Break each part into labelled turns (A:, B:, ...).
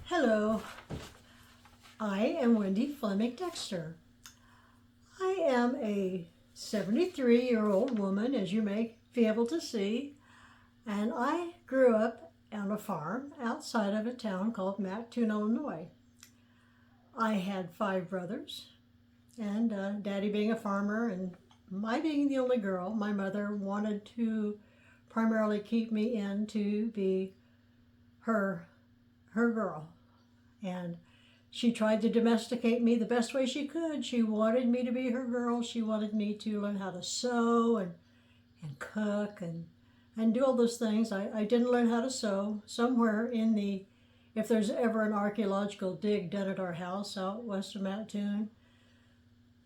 A: Hello, I am Wendy Fleming Dexter. I am a 73-year-old woman, as you may be able to see, and I grew up on a farm outside of a town called Mattoon, Illinois. I had 5 brothers, and Daddy being a farmer and my being the only girl, my mother wanted to primarily keep me in to be her girl. And she tried to domesticate me the best way she could. She wanted me to be her girl. She wanted me to learn how to sew and cook and do all those things. I didn't learn how to sew. Somewhere in if there's ever an archaeological dig done at our house out west of Mattoon,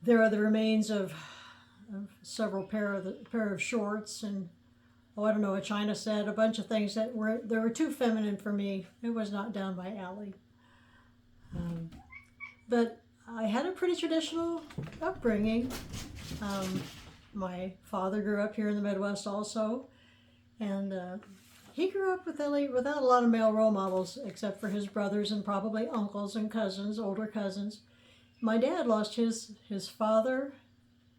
A: there are the remains of several pair of shorts and, oh, I don't know, a china set, a bunch of things that were too feminine for me. It was not down my alley. But I had a pretty traditional upbringing. My father grew up here in the Midwest also, and he grew up without a lot of male role models except for his brothers and probably uncles and cousins, older cousins. My dad lost his father,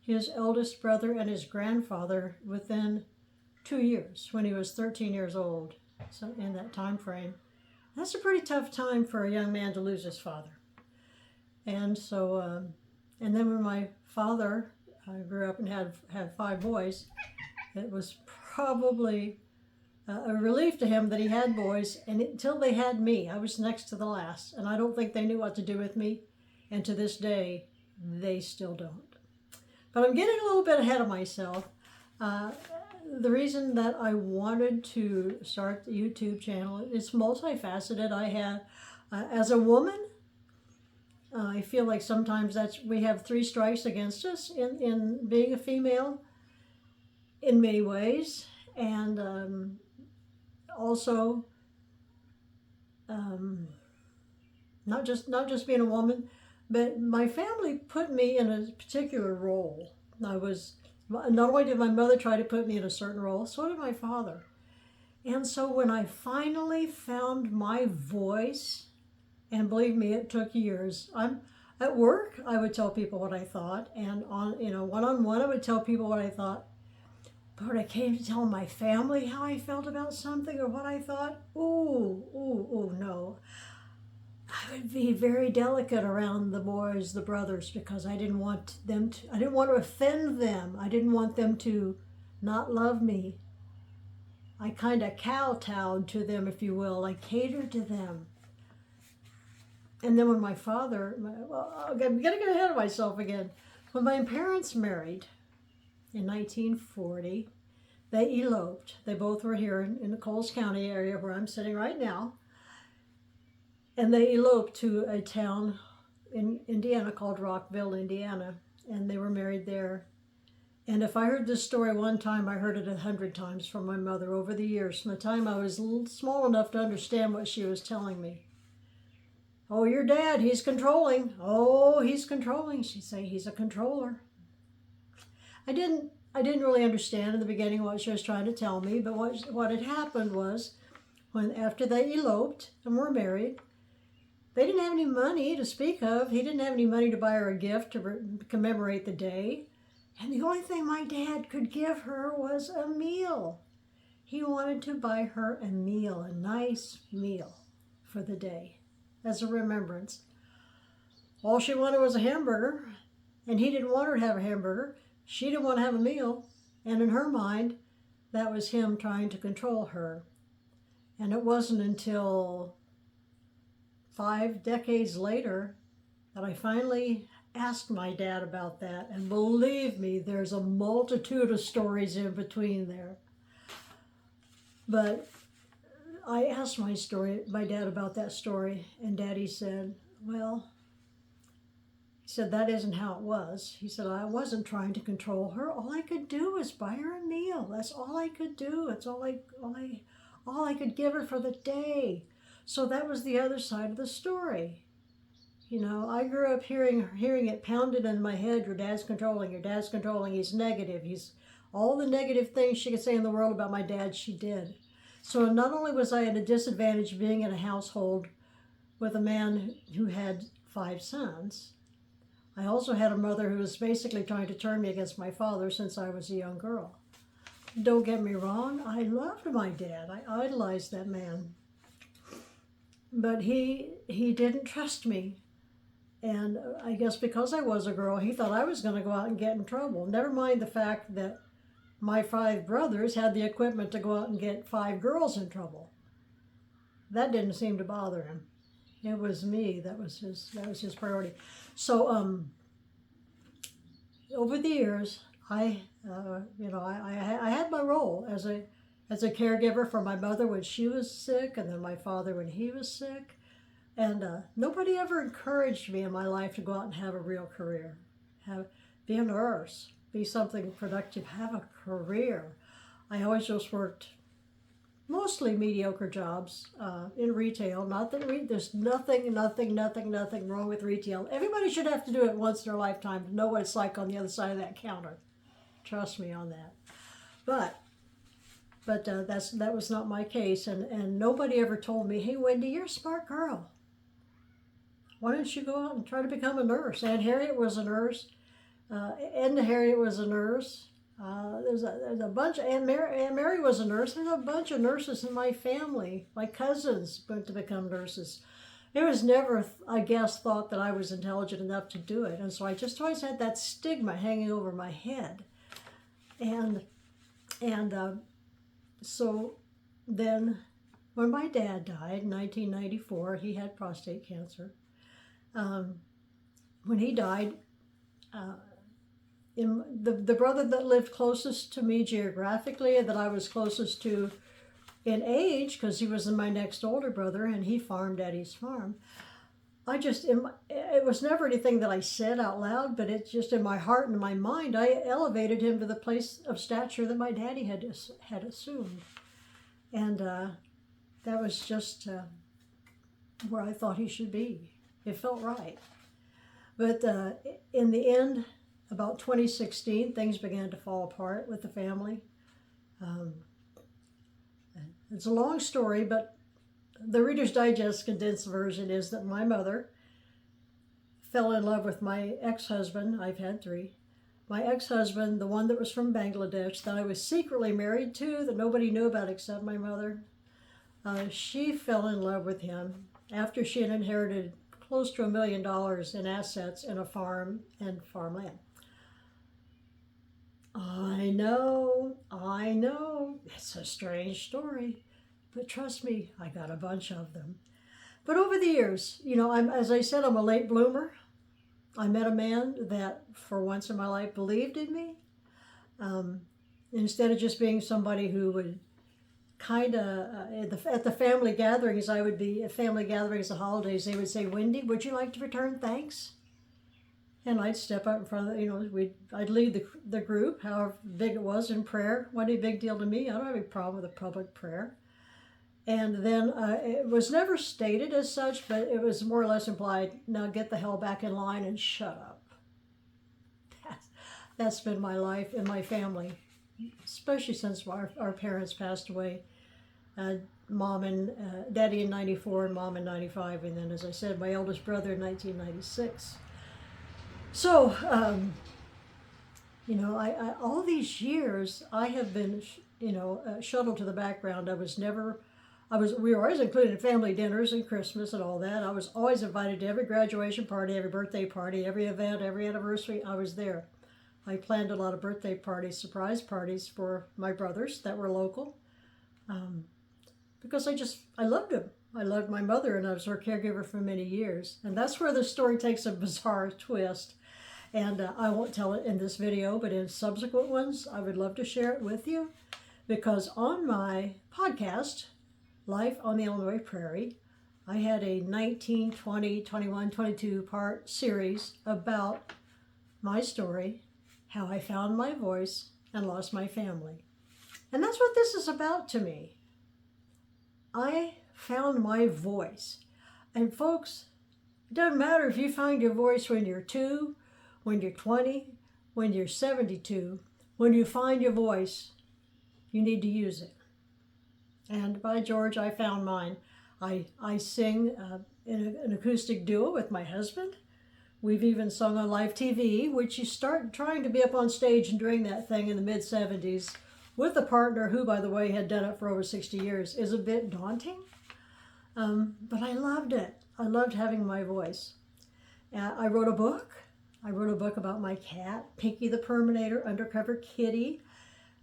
A: his eldest brother, and his grandfather within 2 years when he was 13 years old, so in that time frame. That's a pretty tough time for a young man to lose his father. And so, and then when my father grew up and had 5 boys, it was probably a relief to him that he had boys, and until they had me, I was next to the last, and I don't think they knew what to do with me, and to this day, they still don't. But I'm getting a little bit ahead of myself. The reason that I wanted to start the YouTube channel is multifaceted. I have, as a woman, I feel like sometimes we have 3 strikes against us in being a female in many ways. And also, not just being a woman, but my family put me in a particular role. Not only did my mother try to put me in a certain role, so did my father. And so when I finally found my voice, and believe me, it took years. At work, I would tell people what I thought, and on one-on-one, I would tell people what I thought. But when I came to tell my family how I felt about something or what I thought, no. I would be very delicate around the boys, the brothers, because I didn't want to offend them. I didn't want them to not love me. I kind of kowtowed to them, if you will. I catered to them. And then when my father, I'm getting ahead of myself again. When my parents married in 1940, they eloped. They both were here in the Coles County area where I'm sitting right now. And they eloped to a town in Indiana called Rockville, Indiana. And they were married there. And if I heard this story one time, I heard it 100 times from my mother over the years, from the time I was small enough to understand what she was telling me. Oh, your dad, he's controlling. Oh, he's controlling. She'd say, he's a controller. I didn't really understand in the beginning what she was trying to tell me, but what had happened was, after they eloped and were married, they didn't have any money to speak of. He didn't have any money to buy her a gift to commemorate the day. And the only thing my dad could give her was a meal. He wanted to buy her a meal, a nice meal for the day, as a remembrance. All she wanted was a hamburger, and he didn't want her to have a hamburger. She didn't want to have a meal, and in her mind, that was him trying to control her. And it wasn't until 5 decades later that I finally asked my dad about that, and believe me, there's a multitude of stories in between there. But I asked my dad about that story, and Daddy said, well, he said, that isn't how it was. He said, I wasn't trying to control her. All I could do was buy her a meal. That's all I could do. It's all I could give her for the day. So that was the other side of the story. You know, I grew up hearing it pounded in my head, your dad's controlling, he's negative, he's all the negative things she could say in the world about my dad, she did. So not only was I at a disadvantage being in a household with a man who had 5 sons. I also had a mother who was basically trying to turn me against my father since I was a young girl. Don't get me wrong, I loved my dad. I idolized that man. But he didn't trust me. And I guess because I was a girl, he thought I was going to go out and get in trouble. Never mind the fact that my 5 brothers had the equipment to go out and get 5 girls in trouble. That didn't seem to bother him. It was me that was his priority. So over the years, I had my role as a caregiver for my mother when she was sick, and then my father when he was sick. And nobody ever encouraged me in my life to go out and have a real career, be a nurse, be something productive, have a career. I always just worked mostly mediocre jobs in retail. Not that there's nothing wrong with retail. Everybody should have to do it once in their lifetime to know what it's like on the other side of that counter. Trust me on that. But that was not my case, and nobody ever told me, "Hey, Wendy, you're a smart girl. Why don't you go out and try to become a nurse?" Aunt Harriet was a nurse. Edna Harriet was a nurse. There's a bunch. Aunt Mary was a nurse. There's a bunch of nurses in my family. My cousins went to become nurses. It was never, I guess, thought that I was intelligent enough to do it, and so I just always had that stigma hanging over my head. And so then, when my dad died in 1994, he had prostate cancer. When he died, the brother that lived closest to me geographically, that I was closest to in age, because he was my next older brother, and he farmed Eddie's farm. It was never anything that I said out loud, but it's just in my heart and my mind, I elevated him to the place of stature that my daddy had assumed. And that was just where I thought he should be. It felt right. But in the end, about 2016, things began to fall apart with the family. It's a long story, but the Reader's Digest condensed version is that my mother fell in love with my ex-husband. I've had 3. My ex-husband, the one that was from Bangladesh, that I was secretly married to, that nobody knew about except my mother. She fell in love with him after she had inherited close to $1 million in assets in a farm and farmland. I know, it's a strange story, but trust me, I got a bunch of them. But over the years, as I said, I'm a late bloomer. I met a man that, for once in my life, believed in me. Instead of just being somebody who would kind of, at the family gatherings, I would be at family gatherings, the holidays, they would say, "Wendy, would you like to return thanks?" And I'd step up in front of, I'd lead the group, however big it was, in prayer. Wasn't a big deal to me. I don't have any problem with a public prayer. And then it was never stated as such, but it was more or less implied, "Now get the hell back in line and shut up." That's been my life and my family, especially since our parents passed away. Mom and Daddy in 94 and Mom in 95. And then, as I said, my eldest brother in 1996. So, I all these years, I have been, shuttled to the background. We were always included in family dinners and Christmas and all that. I was always invited to every graduation party, every birthday party, every event, every anniversary. I was there. I planned a lot of birthday parties, surprise parties for my brothers that were local, because I loved them. I loved my mother, and I was her caregiver for many years. And that's where the story takes a bizarre twist. And I won't tell it in this video, but in subsequent ones, I would love to share it with you, because on my podcast, Life on the Illinois Prairie, I had a 19, 20, 21, 22 part series about my story, how I found my voice and lost my family. And that's what this is about to me. I found my voice. And folks, it doesn't matter if you find your voice when you're 2, when you're 20, when you're 72. When you find your voice, you need to use it. And by George, I found mine. I sing in an acoustic duo with my husband. We've even sung on live TV, which you start trying to be up on stage and doing that thing in the mid-70s with a partner who, by the way, had done it for over 60 years, is a bit daunting. But I loved it. I loved having my voice. I wrote a book. I wrote a book about my cat, Pinky the Perminator, Undercover Kitty.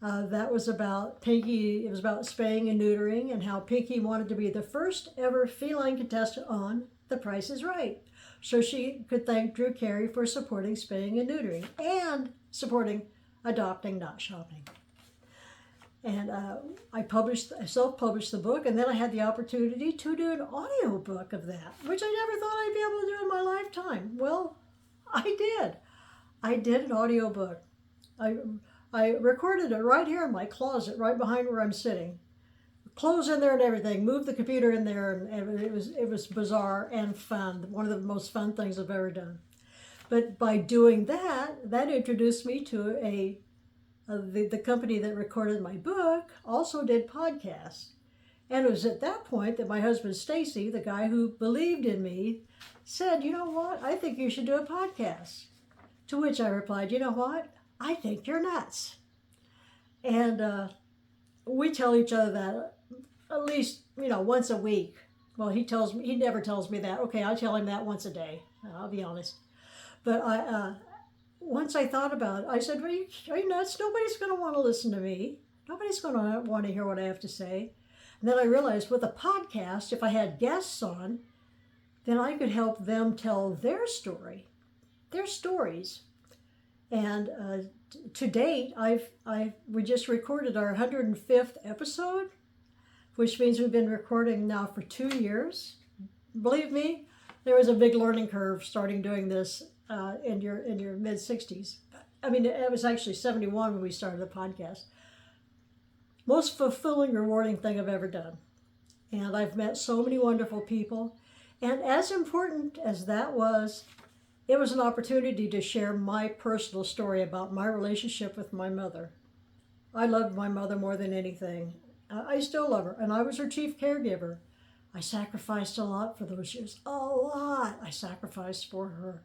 A: That was about Pinky. It was about spaying and neutering and how Pinky wanted to be the first ever feline contestant on The Price is Right. So she could thank Drew Carey for supporting spaying and neutering and supporting adopting, not shopping. And I self-published the book, and then I had the opportunity to do an audio book of that, which I never thought I'd be able to do in my lifetime. Well, I did. I did an audio book. I recorded it right here in my closet, right behind where I'm sitting. Clothes in there and everything. Moved the computer in there, and it was bizarre and fun. One of the most fun things I've ever done. But by doing that, that introduced me to the company that recorded my book also did podcasts. And it was at that point that my husband Stacy, the guy who believed in me, said, "You know what? I think you should do a podcast." To which I replied, "You know what? I think you're nuts." And we tell each other that at least, once a week. Well, he never tells me that. Okay, I tell him that once a day. I'll be honest. But once I thought about it, I said, "Well, are you nuts? Nobody's going to want to listen to me. Nobody's going to want to hear what I have to say." And then I realized with a podcast, if I had guests on, then I could help them tell their story, their stories. And to date, we just recorded our 105th episode, which means we've been recording now for 2 years. Believe me, there was a big learning curve starting doing this in your mid-60s. I mean, it was actually 71 when we started the podcast. Most fulfilling, rewarding thing I've ever done. And I've met so many wonderful people. And as important as that was, it was an opportunity to share my personal story about my relationship with my mother. I loved my mother more than anything. I still love her, and I was her chief caregiver. I sacrificed a lot for those years. A lot I sacrificed for her.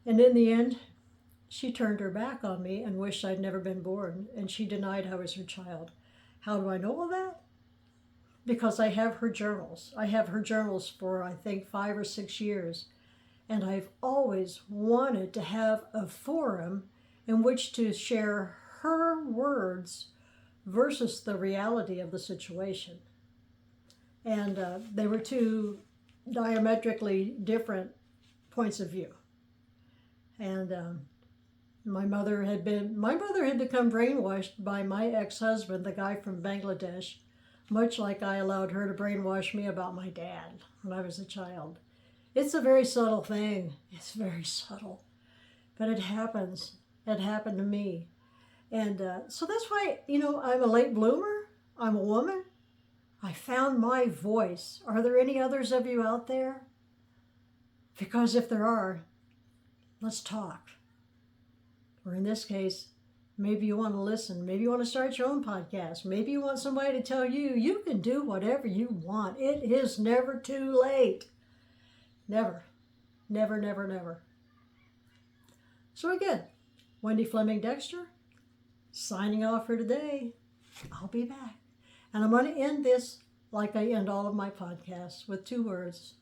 A: And in the end, she turned her back on me and wished I'd never been born, and she denied I was her child. How do I know all that? Because I have her journals. I have her journals for, I think, 5 or 6 years. And I've always wanted to have a forum in which to share her words versus the reality of the situation. And they were two diametrically different points of view. And my mother had become brainwashed by my ex-husband, the guy from Bangladesh, much like I allowed her to brainwash me about my dad when I was a child. It's a very subtle thing. It's very subtle. But it happens. It happened to me. And so that's why, I'm a late bloomer. I'm a woman. I found my voice. Are there any others of you out there? Because if there are, let's talk. Or in this case, maybe you want to listen. Maybe you want to start your own podcast. Maybe you want somebody to tell you, you can do whatever you want. It is never too late. Never. Never, never, never. So again, Wendy Fleming Dexter, signing off for today. I'll be back. And I'm going to end this like I end all of my podcasts with 2 words.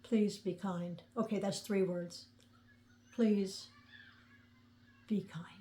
A: Please be kind. Okay, that's 3 words. Please be kind.